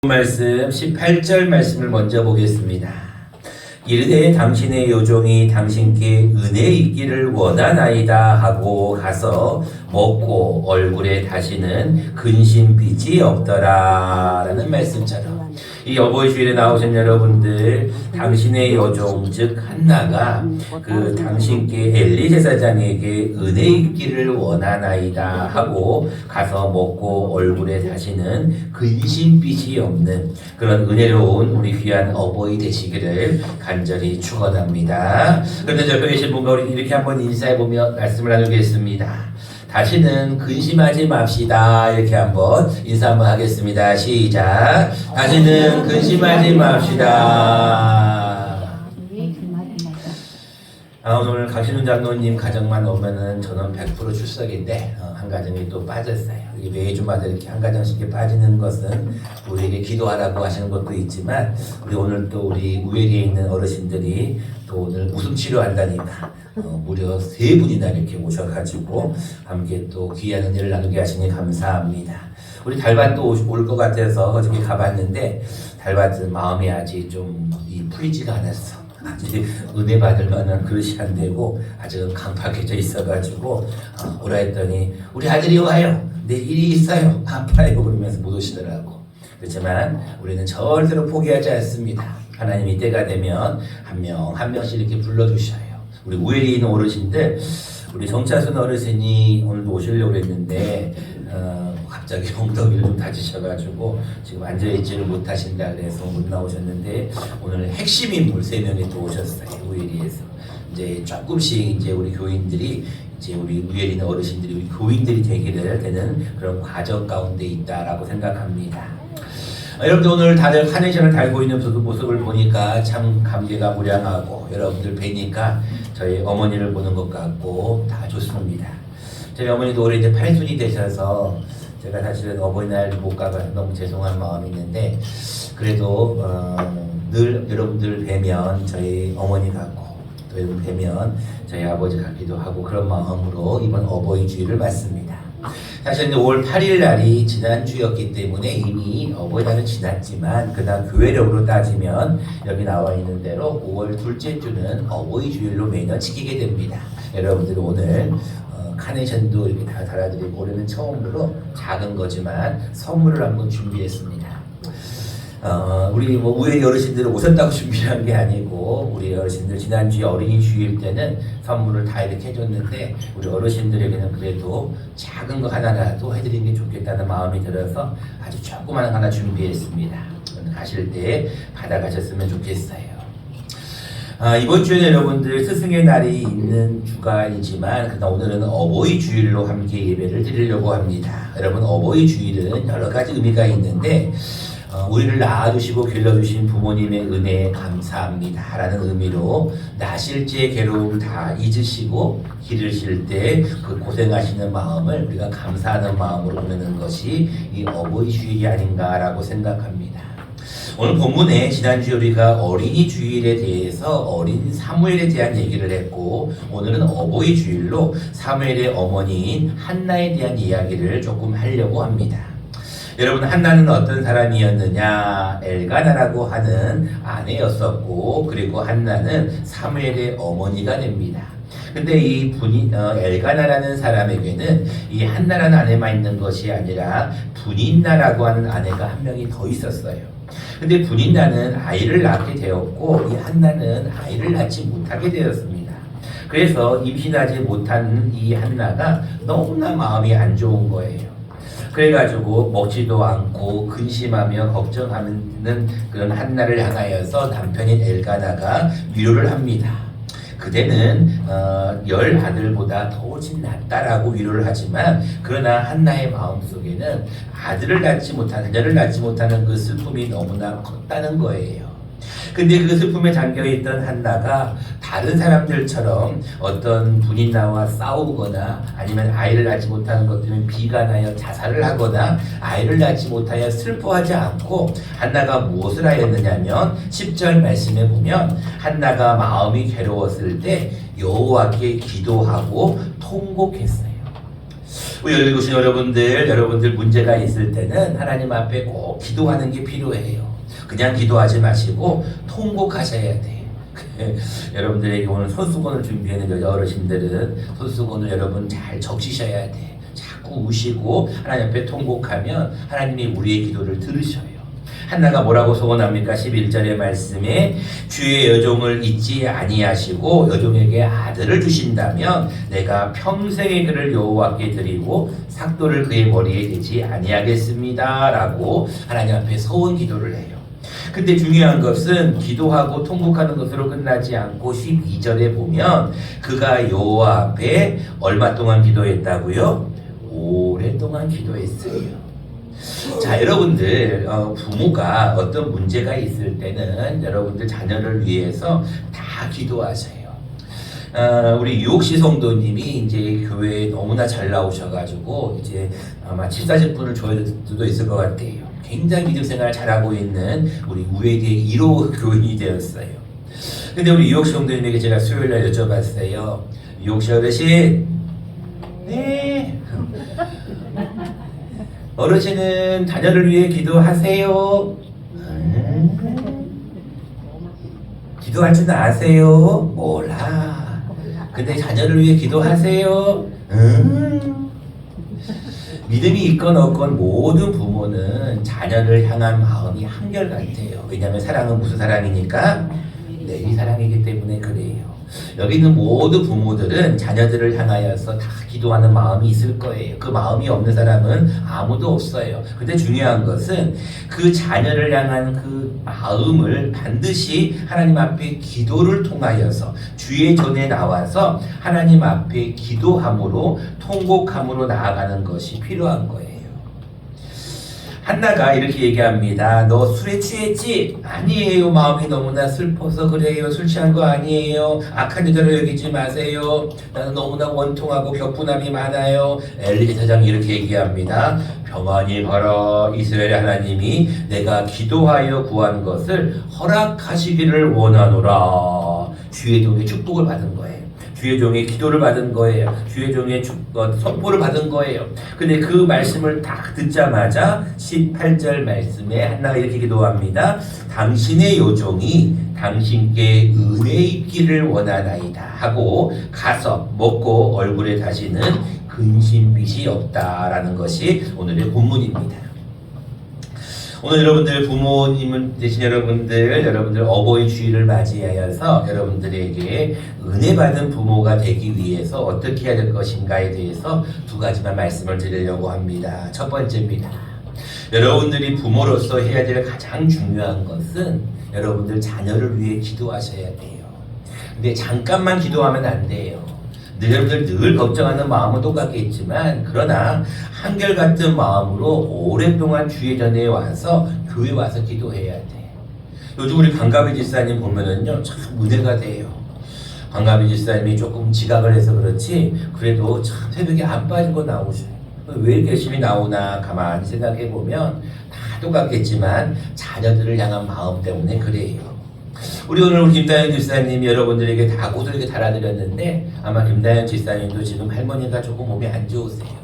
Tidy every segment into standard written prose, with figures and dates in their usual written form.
말씀 18절 말씀을 먼저 보겠습니다. 이르되 당신의 요종이 당신께 은혜 있기를 원하나이다 하고 가서 먹고 얼굴에 다시는 근심빛이 없더라 라는 말씀처럼 이 어버이 주일에 나오신 여러분들, 당신의 여종 즉 한나가 그 당신께 엘리 제사장에게 은혜 있기를 원하나이다 하고 가서 먹고 얼굴에 다시는 근심빛이 없는 그런 은혜로운 우리 귀한 어버이 되시기를 간절히 축원합니다. 그런데 옆에 계신 분과 우리 이렇게 한번 인사해보며 말씀을 나누겠습니다. 다시는 근심하지 맙시다. 이렇게 한번 인사 한번 하겠습니다. 시작. 다시는 근심하지 맙시다. 오늘 강신훈 장로님 가정만 오면은 저는 100% 출석인데 한 가정이 또 빠졌어요. 매주마다 이렇게 한 가정씩 빠지는 것은 우리에게 기도하라고 하시는 것도 있지만 우리 오늘 또 우리 우회리에 있는 어르신들이 또 오늘 웃음 치료한다니까 무려 3분이나 이렇게 오셔가지고 함께 또 귀한 은혜를 나누게 하시니 감사합니다. 우리 달밭도 올 것 같아서 어저께 가봤는데 달밭은 마음이 아직 좀 풀리지가 않았어. 아직 은혜 받을 만한 그릇이 안 되고 아직은 강팍해져 있어가지고 오라 했더니 우리 아들이 와요. 내 일이 있어요. 아파요. 그러면서 못 오시더라고. 그렇지만 우리는 절대로 포기하지 않습니다. 하나님이 때가 되면 한 명 한 명씩 이렇게 불러주셔요. 우리 우회리에 있는 어르신들, 우리 정차순 어르신이 오늘도 오시려고 했는데 갑자기 엉덩이를 좀 다치셔가지고 지금 앉아있지를 못하신다 그래서 못 나오셨는데 오늘 핵심 인물 3명이 또 오셨어요. 우회리에서 이제 조금씩 이제 우리 교인들이 이제 우리 우회리 있는 어르신들이 우리 교인들이 되는 그런 과정 가운데 있다라고 생각합니다. 여러분들 오늘 다들 카네이션을 달고 있는 모습을 보니까 참 감개가 무량하고 여러분들 뵈니까 저희 어머니를 보는 것 같고 다 좋습니다. 저희 어머니도 올해 이제 8순이 되셔서 제가 사실은 어버이날 못 가봐서 너무 죄송한 마음이 있는데 그래도 늘 여러분들 뵈면 저희 어머니 같고 또 여러분 뵈면 저희 아버지 같기도 하고 그런 마음으로 이번 어버이 주일을 맞습니다. 사실 5월 8일 날이 지난주였기 때문에 이미 어버이날은 지났지만 그다음 교회력으로 따지면 여기 나와 있는 대로 5월 둘째 주는 어버이 주일로 매년 지키게 됩니다. 여러분들 오늘 카네이션도 이렇게 다 달아드리고 올해는 처음으로 작은 거지만 선물을 한번 준비했습니다. 우리 우회리 어르신들 오셨다고 준비한 게 아니고 우리 어르신들 지난주에 어린이 주일 때는 선물을 다 이렇게 해줬는데 우리 어르신들에게는 그래도 작은 거 하나라도 해드리는 게 좋겠다는 마음이 들어서 아주 조그만 하나 준비했습니다. 가실 때 받아가셨으면 좋겠어요. 이번 주에 여러분들 스승의 날이 있는 주간이지만 그러나 오늘은 어버이 주일로 함께 예배를 드리려고 합니다. 여러분 어버이 주일은 여러 가지 의미가 있는데 우리를 낳아주시고 길러주신 부모님의 은혜에 감사합니다 라는 의미로 나실지의 괴로움 다 잊으시고 기르실 때 그 고생하시는 마음을 우리가 감사하는 마음으로 보내는 것이 이 어버이 주일이 아닌가라고 생각합니다. 오늘 본문에 지난주에 우리가 어린이 주일에 대해서 어린 사무엘에 대한 얘기를 했고 오늘은 어버이 주일로 사무엘의 어머니인 한나에 대한 이야기를 조금 하려고 합니다. 여러분 한나는 어떤 사람이었느냐? 엘가나라고 하는 아내였었고 그리고 한나는 사무엘의 어머니가 됩니다. 근데 이 엘가나라는 사람에게는 이 한나라는 아내만 있는 것이 아니라 분인나라고 하는 아내가 한 명이 더 있었어요. 근데 분인나는 아이를 낳게 되었고 이 한나는 아이를 낳지 못하게 되었습니다. 그래서 임신하지 못한 이 한나가 너무나 마음이 안 좋은 거예요. 그래가지고 먹지도 않고 근심하며 걱정하는 그런 한나를 향하여서 남편인 엘가나가 위로를 합니다. 그대는 10 아들보다 더 훨씬 낫다라고 위로를 하지만 그러나 한나의 마음속에는 자녀를 낳지 못하는 그 슬픔이 너무나 컸다는 거예요. 근데 그 슬픔에 잠겨있던 한나가 다른 사람들처럼 어떤 분인나와 싸우거나 아니면 아이를 낳지 못하는 것 때문에 비관하여 자살을 하거나 아이를 낳지 못하여 슬퍼하지 않고 한나가 무엇을 하였느냐면 10절 말씀에 보면 한나가 마음이 괴로웠을 때 여호와께 기도하고 통곡했어요. 우리 여기 오신 여러분들 문제가 있을 때는 하나님 앞에 꼭 기도하는 게 필요해요. 그냥 기도하지 마시고 통곡하셔야 돼요. 여러분들에게 오늘 손수건을 준비하는 어르신들은 손수건을 여러분 잘 적시셔야 돼. 자꾸 우시고 하나님 앞에 통곡하면 하나님이 우리의 기도를 들으셔요. 한나가 뭐라고 소원합니까? 11절의 말씀에 주의 여종을 잊지 아니하시고 여종에게 아들을 주신다면 내가 평생의 그를 여호와께 드리고 삭도를 그의 머리에 대지 아니하겠습니다 라고 하나님 앞에 소원 기도를 해요. 근데 중요한 것은 기도하고 통곡하는 것으로 끝나지 않고 12절에 보면 그가 여호와 앞에 얼마 동안 기도했다고요? 오랫동안 기도했어요. 자, 여러분들 부모가 어떤 문제가 있을 때는 여러분들 자녀를 위해서 다 기도하세요. 우리 유옥시 성도님이 이제 교회에 너무나 잘 나오셔가지고 이제 아마 70-80분을 줘야 될 수도 있을 것 같아요. 굉장히 믿음 생활 잘하고 있는 우리 우에디의 1호 교인이 되었어요. 근데 우리 유옥시 성도님에게 제가 수요일날 여쭤봤어요. 유옥시 어르신, 네. 어르신은 자녀를 위해 기도하세요? 기도할 줄 아세요? 몰라. 근데 자녀를 위해 기도하세요? 믿음이 있건 없건 모든 부모는 자녀를 향한 마음이 한결같아요. 왜냐하면 사랑은 무슨 사랑이니까? 내리 사랑이기 때문에 그래요. 여기 있는 모든 부모들은 자녀들을 향하여서 다 기도하는 마음이 있을 거예요. 그 마음이 없는 사람은 아무도 없어요. 근데 중요한 것은 그 자녀를 향한 그 마음을 반드시 하나님 앞에 기도를 통하여서 주의 전에 나와서 하나님 앞에 기도함으로 통곡함으로 나아가는 것이 필요한 거예요. 한나가 이렇게 얘기합니다. 너 술에 취했지? 아니에요. 마음이 너무나 슬퍼서 그래요. 술 취한 거 아니에요. 악한 여자로 여기지 마세요. 나는 너무나 원통하고 격분함이 많아요. 엘리 제사장이 이렇게 얘기합니다. 평안히 가라. 이스라엘의 하나님이 내가 기도하여 구한 것을 허락하시기를 원하노라. 주의 종의 축복을 받은 거예요. 주의 종의 기도를 받은 거예요. 주의 종의 선포를 받은 거예요. 근데 그 말씀을 딱 듣자마자 18절 말씀에 한나가 이렇게 기도합니다. 당신의 요종이 당신께 은혜 있기를 원하나이다 하고 가서 먹고 얼굴에 다시는 근심빛이 없다라는 것이 오늘의 본문입니다. 오늘 여러분들 부모님 되신 여러분들 어버이 주일을 맞이하여서 여러분들에게 은혜 받은 부모가 되기 위해서 어떻게 해야 될 것인가에 대해서 두 가지만 말씀을 드리려고 합니다. 첫 번째입니다. 여러분들이 부모로서 해야 될 가장 중요한 것은 여러분들 자녀를 위해 기도하셔야 돼요. 근데 잠깐만 기도하면 안 돼요. 여러분들 늘 걱정하는 마음은 똑같겠지만 그러나 한결같은 마음으로 오랫동안 주의 전에 와서 교회 와서 기도해야 돼. 요즘 우리 강가비 집사님 보면은요 참 은혜가 돼요. 강가비 집사님이 조금 지각을 해서 그렇지 그래도 참 새벽에 안 빠지고 나오셔요. 왜 이렇게 열심히 나오나 가만히 생각해 보면 다 똑같겠지만 자녀들을 향한 마음 때문에 그래요. 우리 오늘 김다현 집사님이 여러분들에게 다 꽃을 이렇게 달아드렸는데 아마 김다현 집사님도 지금 할머니가 조금 몸이 안 좋으세요.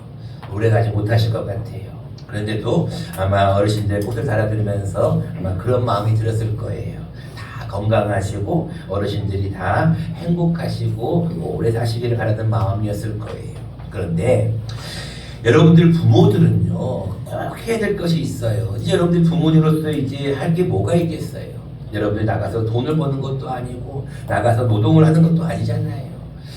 오래 가지 못하실 것 같아요. 그런데도 아마 어르신들 꽃을 달아드리면서 아마 그런 마음이 들었을 거예요. 다 건강하시고 어르신들이 다 행복하시고 오래 사시기를 바라는 마음이었을 거예요. 그런데 여러분들 부모들은요 꼭 해야 될 것이 있어요. 이제 여러분들 부모님으로서 이제 할 게 뭐가 있겠어요. 여러분들 나가서 돈을 버는 것도 아니고 나가서 노동을 하는 것도 아니잖아요.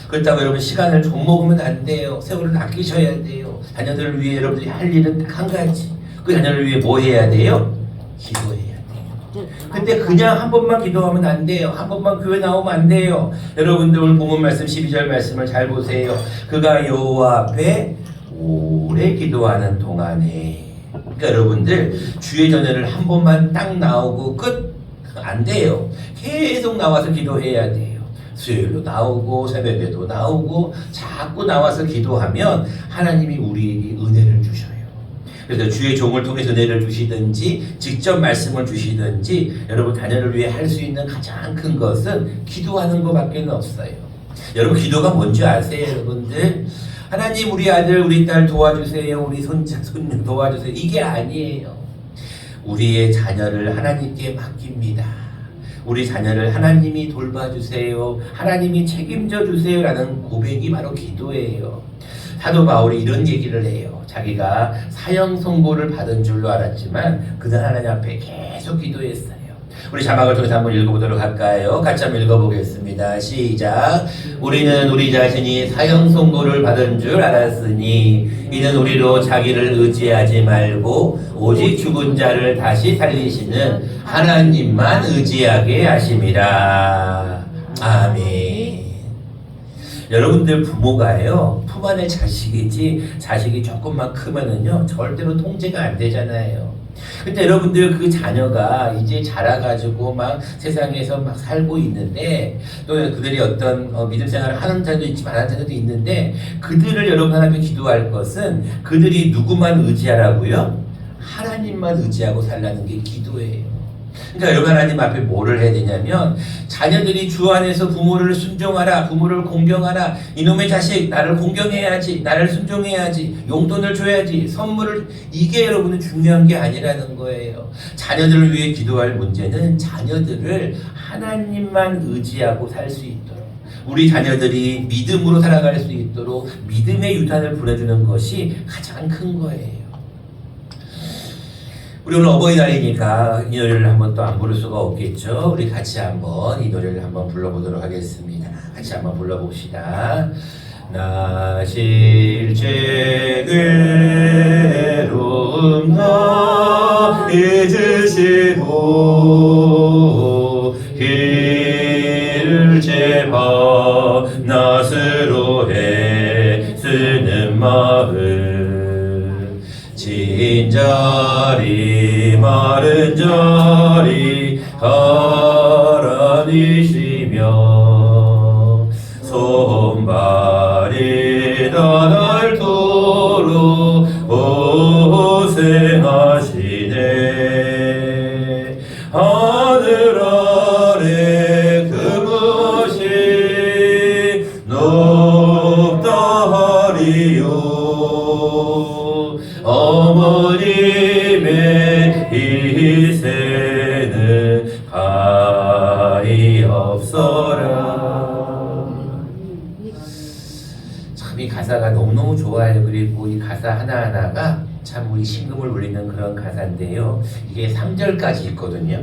그렇다고 여러분 시간을 좀 먹으면 안 돼요. 세월을 아끼셔야 돼요. 자녀들을 위해 여러분들이 할 일은 딱 한 가지. 그 자녀를 위해 뭐 해야 돼요? 기도해야 돼요. 근데 그냥 한 번만 기도하면 안 돼요. 한 번만 교회 나오면 안 돼요. 여러분들 오늘 본문 말씀 12절 말씀을 잘 보세요. 그가 여호와 앞에 오래 기도하는 동안에 그러니까 여러분들 주의 전회를 한 번만 딱 나오고 끝? 안 돼요. 계속 나와서 기도해야 돼요. 수요일도 나오고 새벽에도 나오고 자꾸 나와서 기도하면 하나님이 우리에게 은혜를 주셔요. 그래서 주의 종을 통해서 은혜를 주시든지 직접 말씀을 주시든지 여러분 자녀를 위해 할 수 있는 가장 큰 것은 기도하는 것밖에 없어요. 여러분 기도가 뭔지 아세요, 여러분들? 하나님 우리 아들 우리 딸 도와주세요, 우리 손자 손녀 도와주세요, 이게 아니에요. 우리의 자녀를 하나님께 맡깁니다. 우리 자녀를 하나님이 돌봐주세요, 하나님이 책임져 주세요 라는 고백이 바로 기도예요. 사도 바울이 이런 얘기를 해요. 자기가 사형 선고를 받은 줄로 알았지만 그는 하나님 앞에 계속 기도했어요. 우리 자막을 통해서 한번 읽어보도록 할까요? 같이 한번 읽어보겠습니다. 시작. 우리는 우리 자신이 사형 선고를 받은 줄 알았으니 이는 우리로 자기를 의지하지 말고 오직 죽은 자를 다시 살리시는 하나님만 의지하게 하심이라. 아멘. 여러분들 부모가요, 품 안의 자식이지 자식이 조금만 크면은요 절대로 통제가 안 되잖아요. 근데 여러분들 그 자녀가 이제 자라가지고 막 세상에서 막 살고 있는데, 또 그들이 어떤 믿음 생활을 하는 자도 있지만 안 하는 자도 있는데, 그들을 여러분 하나님께 기도할 것은 그들이 누구만 의지하라고요? 하나님만 의지하고 살라는 게 기도예요. 그러니까 여러분 하나님 앞에 뭐를 해야 되냐면, 자녀들이 주 안에서 부모를 순종하라, 부모를 공경하라, 이놈의 자식 나를 공경해야지, 나를 순종해야지, 용돈을 줘야지, 선물을, 이게 여러분은 중요한 게 아니라는 거예요. 자녀들을 위해 기도할 문제는 자녀들을 하나님만 의지하고 살 수 있도록, 우리 자녀들이 믿음으로 살아갈 수 있도록 믿음의 유산을 보내주는 것이 가장 큰 거예요. 우리 오늘 어버이날이니까 이 노래를 한번 또 안 부를 수가 없겠죠. 우리 같이 한번 이 노래를 한번 불러보도록 하겠습니다. 같이 한번 불러봅시다. 나 실제 괴로움 다 잊으시고 일제 밤낮으로 애쓰는 마음 진자리 마른 자리 가라니시며 손발이 닳도록 고생하시네. 하늘 아래 금으시 높다 하리요. 어머님의 희생은 가히 없어라. 참 이 가사가 너무너무 좋아요. 그리고 이 가사 하나하나가 참 우리 심금을 울리는 그런 가사인데요. 이게 3절까지 있거든요.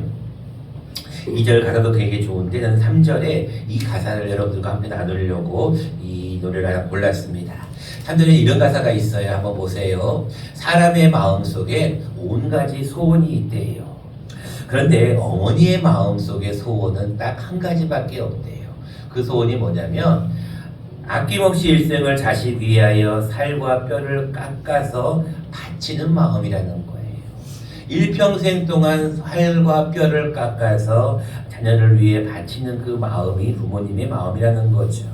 2절 가사도 되게 좋은데 저는 3절에 이 가사를 여러분들과 함께 나누려고 이 노래를 하나 골랐습니다. 3절에 이런 가사가 있어요. 한번 보세요. 사람의 마음속에 온 가지 소원이 있대요. 그런데 어머니의 마음속에 소원은 딱 한 가지밖에 없대요. 그 소원이 뭐냐면 아낌없이 일생을 자식 위하여 살과 뼈를 깎아서 바치는 마음이라는 거예요. 일평생 동안 살과 뼈를 깎아서 자녀를 위해 바치는 그 마음이 부모님의 마음이라는 거죠.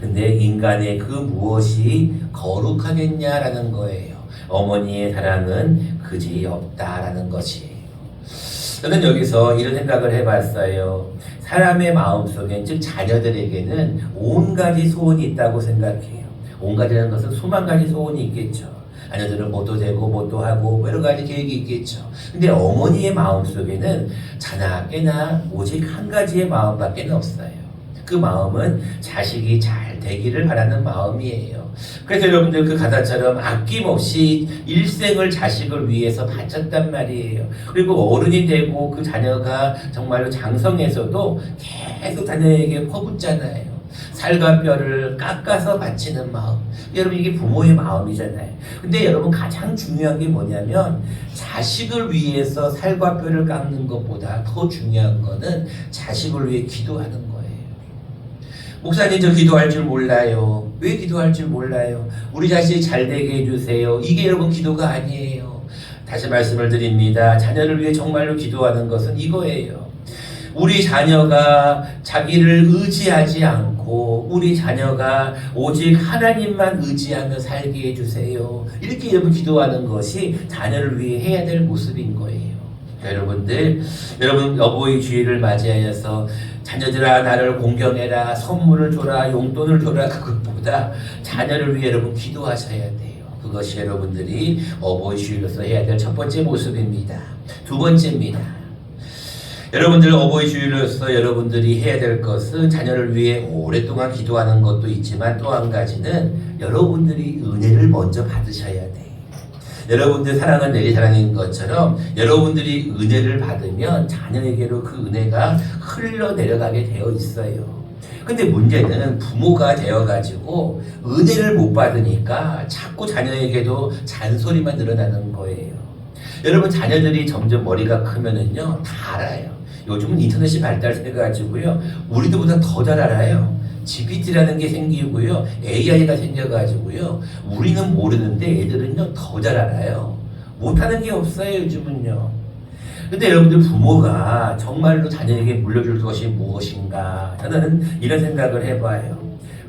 근데 인간의 그 무엇이 거룩하겠냐라는 거예요. 어머니의 사랑은 그지 없다라는 것이에요. 저는 여기서 이런 생각을 해봤어요. 사람의 마음속엔, 즉 자녀들에게는 온 가지 소원이 있다고 생각해요. 온 가지라는 것은 수만 가지 소원이 있겠죠. 자녀들은 뭐도 되고 뭐도 하고 여러 가지 계획이 있겠죠. 근데 어머니의 마음속에는 자나 깨나 오직 한 가지의 마음밖에 없어요. 그 마음은 자식이 잘 되기를 바라는 마음이에요. 그래서 여러분들 그 가사처럼 아낌없이 일생을 자식을 위해서 바쳤단 말이에요. 그리고 어른이 되고 그 자녀가 정말로 장성해서도 계속 자녀에게 퍼붓잖아요. 살과 뼈를 깎아서 바치는 마음. 여러분 이게 부모의 마음이잖아요. 근데 여러분 가장 중요한 게 뭐냐면 자식을 위해서 살과 뼈를 깎는 것보다 더 중요한 거는 자식을 위해 기도하는 거예요. 목사님 저 기도할 줄 몰라요. 왜 기도할 줄 몰라요? 우리 자식 잘 되게 해주세요. 이게 여러분 기도가 아니에요. 다시 말씀을 드립니다. 자녀를 위해 정말로 기도하는 것은 이거예요. 우리 자녀가 자기를 의지하지 않고 우리 자녀가 오직 하나님만 의지하며 살게 해주세요. 이렇게 여러분 기도하는 것이 자녀를 위해 해야 될 모습인 거예요. 여러분들, 여러분 어버이 주일을 맞이하여서 자녀들아 나를 공경해라, 선물을 줘라, 용돈을 줘라. 그것보다 자녀를 위해 여러분 기도하셔야 돼요. 그것이 여러분들이 어버이 주일로서 해야 될 첫 번째 모습입니다. 두 번째입니다. 여러분들 어버이 주일로서 여러분들이 해야 될 것은 자녀를 위해 오랫동안 기도하는 것도 있지만 또 한 가지는 여러분들이 은혜를 먼저 받으셔야 돼요. 여러분들 사랑은 내리 사랑인 것처럼 여러분들이 은혜를 받으면 자녀에게로 그 은혜가 흘러내려가게 되어 있어요. 근데 문제는 부모가 되어가지고 은혜를 못 받으니까 자꾸 자녀에게도 잔소리만 늘어나는 거예요. 여러분 자녀들이 점점 머리가 크면은요 다 알아요. 요즘은 인터넷이 발달해가지고요 우리들보다 더 잘 알아요. GPT라는 게 생기고요 AI가 생겨가지고요 우리는 모르는데 애들은요 더 잘 알아요. 못하는 게 없어요 요즘은요. 근데 여러분들 부모가 정말로 자녀에게 물려줄 것이 무엇인가, 저는 이런 생각을 해봐요.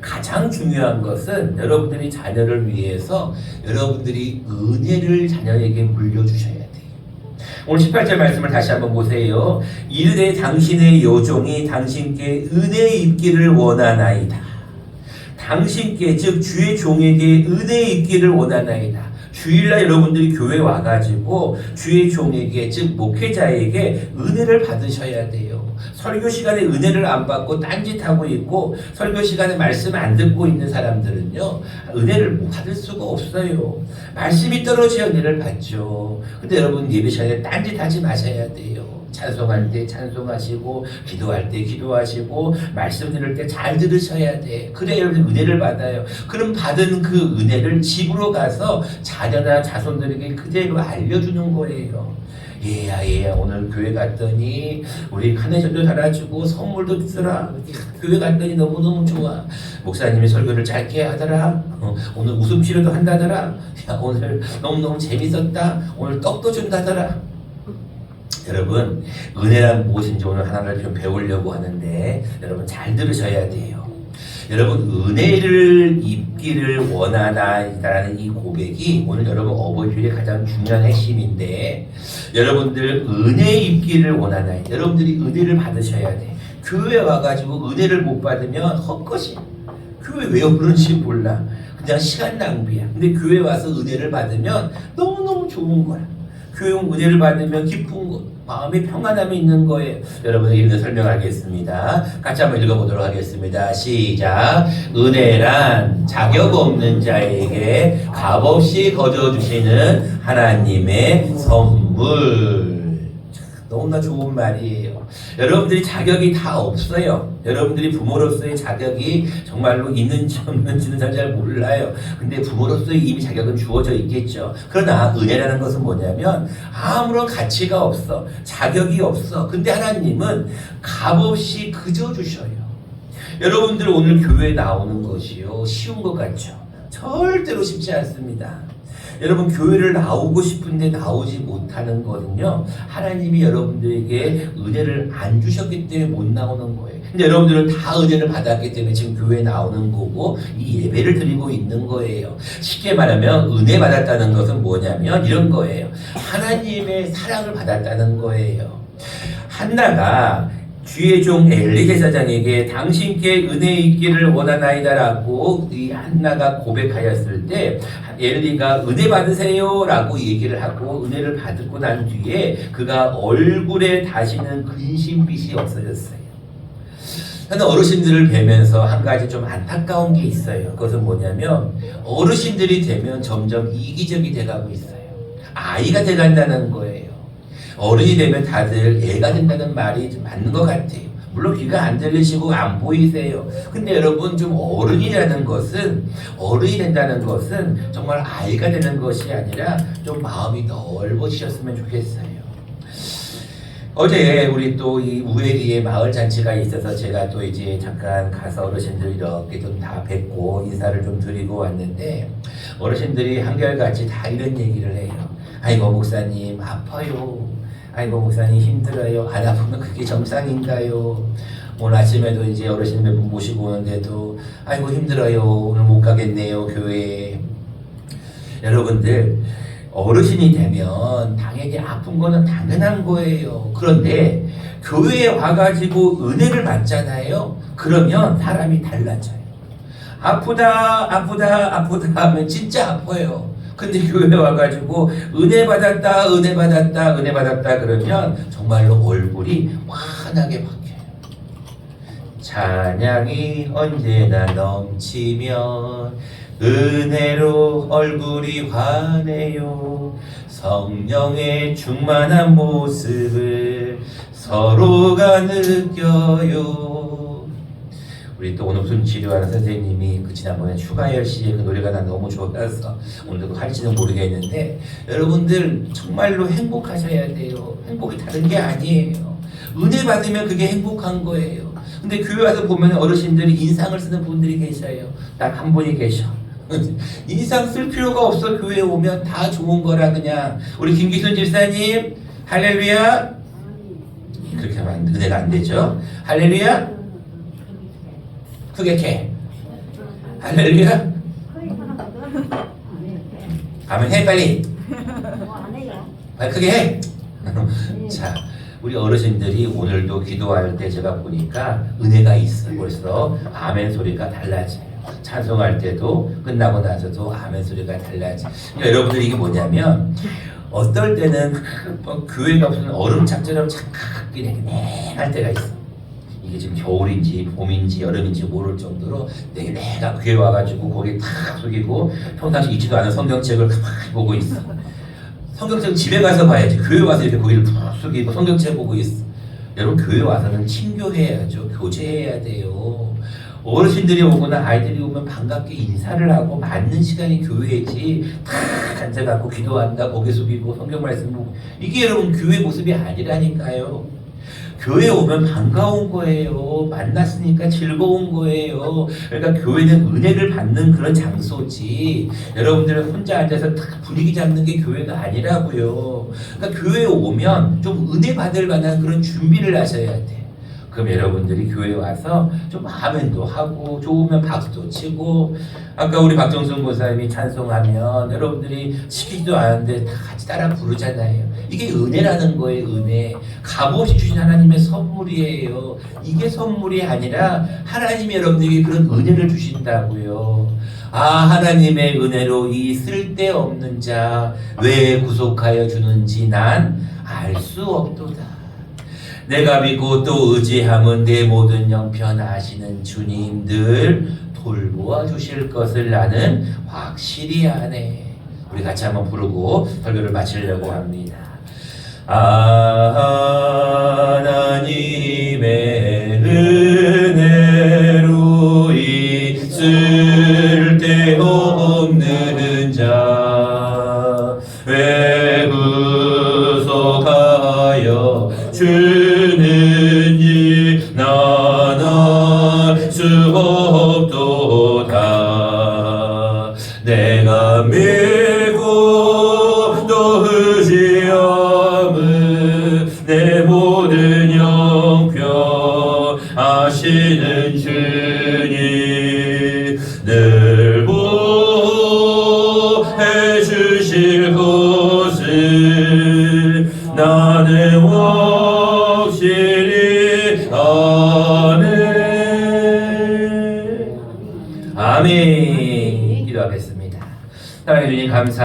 가장 중요한 것은 여러분들이 자녀를 위해서 여러분들이 은혜를 자녀에게 물려주셔야 돼요. 오늘 18절 말씀을 다시 한번 보세요. 이르되 당신의 요종이 당신께 은혜 입기를 원하나이다. 당신께 즉 주의 종에게 은혜 입기를 원하나이다. 주일날 여러분들이 교회 와가지고 주의 종에게 즉 목회자에게 은혜를 받으셔야 돼요. 설교 시간에 은혜를 안 받고 딴짓하고 있고 설교 시간에 말씀 안 듣고 있는 사람들은요 은혜를 받을 수가 없어요. 말씀이 떨어져야 은혜를 받죠. 근데 여러분 예배 시간에 딴짓하지 마셔야 돼요. 찬송할 때 찬송하시고 기도할 때 기도하시고 말씀 들을 때 잘 들으셔야 돼. 그래야 여러분 은혜를 받아요. 그럼 받은 그 은혜를 집으로 가서 자녀나 자손들에게 그대로 알려주는 거예요. 얘야 오늘 교회 갔더니 우리 카네이션도 달아주고 선물도 주더라. 교회 갔더니 너무너무 좋아. 목사님이 설교를 짧게 하더라. 오늘 웃음 치료도 한다더라. 야, 오늘 너무너무 재밌었다. 오늘 떡도 준다더라. 여러분 은혜란 무엇인지 오늘 하나를 좀 배우려고 하는데 여러분 잘 들으셔야 돼요. 여러분 은혜를 입기를 원하나이다라는 이 고백이 오늘 여러분 어버이 주일의 가장 중요한 핵심인데 여러분들 은혜 입기를 원하나이다. 여러분들이 은혜를 받으셔야 돼. 교회 와가지고 은혜를 못 받으면 헛것이. 교회 왜 오는지 몰라. 그냥 시간 낭비야. 근데 교회 와서 은혜를 받으면 너무너무 좋은 거야. 교회 은혜를 받으면 기쁜 거, 마음이 평안함이 있는 거예요. 여러분에게 이렇게 설명하겠습니다. 같이 한번 읽어보도록 하겠습니다. 시작. 은혜란 자격 없는 자에게 값없이 거저주시는 하나님의 선물. 너무나 좋은 말이에요. 여러분들이 자격이 다 없어요. 여러분들이 부모로서의 자격이 정말로 있는지 없는지는 잘 몰라요. 근데 부모로서의 이미 자격은 주어져 있겠죠. 그러나 은혜라는 것은 뭐냐면 아무런 가치가 없어. 자격이 없어. 근데 하나님은 값없이 그저 주셔요. 여러분들 오늘 교회에 나오는 것이요 쉬운 것 같죠? 절대로 쉽지 않습니다. 여러분 교회를 나오고 싶은데 나오지 못하는 거는요 하나님이 여러분들에게 은혜를 안 주셨기 때문에 못 나오는 거예요. 근데 여러분들은 다 은혜를 받았기 때문에 지금 교회에 나오는 거고 이 예배를 드리고 있는 거예요. 쉽게 말하면 은혜 받았다는 것은 뭐냐면 이런 거예요. 하나님의 사랑을 받았다는 거예요. 한나가 주의 종 엘리 제사장에게 당신께 은혜 있기를 원하나이다라고 이 한나가 고백하였을 때 엘리가 은혜 받으세요 라고 얘기를 하고 은혜를 받고 난 뒤에 그가 얼굴에 다시는 근심빛이 없어졌어요. 저는 어르신들을 뵈면서 한 가지 좀 안타까운 게 있어요. 그것은 뭐냐면 어르신들이 되면 점점 이기적이 돼가고 있어요. 아이가 돼간다는 거예요. 어른이 되면 다들 애가 된다는 말이 좀 맞는 것 같아요. 물론 귀가 안 들리시고 안 보이세요. 근데 여러분 좀 어른이 된다는 것은 정말 아이가 되는 것이 아니라 좀 마음이 넓어지셨으면 좋겠어요. 어제 우리 또 이 우에리에 마을 잔치가 있어서 제가 또 이제 잠깐 가서 어르신들 이렇게 좀 다 뵙고 인사를 좀 드리고 왔는데 어르신들이 한결같이 다 이런 얘기를 해요. 아이고 목사님 아파요. 아이고 목사님 힘들어요. 안 아프면 그게 정상인가요? 오늘 아침에도 이제 어르신 몇 분 모시고 오는데도 아이고 힘들어요. 오늘 못 가겠네요 교회에. 여러분들 어르신이 되면 당연히 아픈 거는 당연한 거예요. 그런데 교회에 와가지고 은혜를 받잖아요. 그러면 사람이 달라져요. 아프다 아프다 아프다 하면 진짜 아파요. 근데 교회에 와가지고 은혜 받았다 은혜 받았다 은혜 받았다 그러면 정말로 얼굴이 환하게 바뀌어요. 찬양이 언제나 넘치면 은혜로 얼굴이 환해요. 성령의 충만한 모습을 서로가 느껴요. 우리 또 오늘 무슨 치료하는 선생님이 그 지난번에 추가열 씨의 그 노래가 난 너무 좋아서 오늘도 할지는 모르겠는데, 여러분들 정말로 행복하셔야 돼요. 행복이 다른 게 아니에요. 은혜 받으면 그게 행복한 거예요. 근데 교회 와서 보면 어르신들이 인상을 쓰는 분들이 계셔요. 딱 한 분이 계셔. 인상 쓸 필요가 없어. 교회에 오면 다 좋은 거라. 그냥 우리 김기순 집사님 할렐루야. 그렇게 하면 은혜가 안 되죠. 할렐루야. 크게 캐. 할렐루야. 아멘 해 빨리. 빨리 크게 해. 자, 우리 어르신들이 오늘도 기도할 때 제가 보니까 은혜가 있어. 벌써 아멘 소리가 달라져요. 찬송할 때도 끝나고 나서도 아멘 소리가 달라져. 그러니까 여러분들 이게 뭐냐면, 어떨 때는 교회가 무슨 얼음장처럼 착하게 냉할 때가 있어. 이게 지금 겨울인지 봄인지 여름인지 모를 정도로 내가 교회 와가지고 거기에 탁 속이고 평상시 읽지도 않은 성경책을 가만히 보고 있어. 성경책 집에 가서 봐야지. 교회 와서 이렇게 고개를 푹 숙이고 성경책 보고 있어. 여러분, 교회 와서는 친교해야죠. 교제해야 돼요. 어르신들이 오거나 아이들이 오면 반갑게 인사를 하고 맞는 시간이 교회지. 탁 앉아갖고 기도한다, 고개 숙이고 성경 말씀 보고, 이게 여러분 교회 모습이 아니라니까요. 교회 오면 반가운 거예요. 만났으니까 즐거운 거예요. 그러니까 교회는 은혜를 받는 그런 장소지, 여러분들은 혼자 앉아서 딱 분위기 잡는 게 교회가 아니라고요. 그러니까 교회에 오면 좀 은혜 받을 만한 그런 준비를 하셔야 돼. 그럼 여러분들이 교회에 와서 좀 아멘도 하고 좋으면 박수도 치고, 아까 우리 박정순 고사님이 찬송하면 여러분들이 시키지도 않았는데 다 같이 따라 부르잖아요. 이게 은혜라는 거예요. 은혜. 값없이 주신 하나님의 선물이에요. 이게 선물이 아니라 하나님이 여러분들에게 그런 은혜를 주신다고요. 아, 하나님의 은혜로 이 쓸데없는 자 왜 구속하여 주는지 난 알 수 없도다. 내가 믿고 또 의지함은 내 모든 형편 아시는 주님들 돌보아 주실 것을 나는 확실히 아네. 우리 같이 한번 부르고 설교를 마치려고 합니다. 하나님의 은혜로 이 쓸데없는 자 왜 구속하여 주는지 난 알 수 없도다. 내가 믿고 또 의지함은 내 모든 형편 아시는 주님 늘 보해 주실 것을 나는 확실히 아네. 아멘. 기도하겠습니다. 사랑해 주님 감사.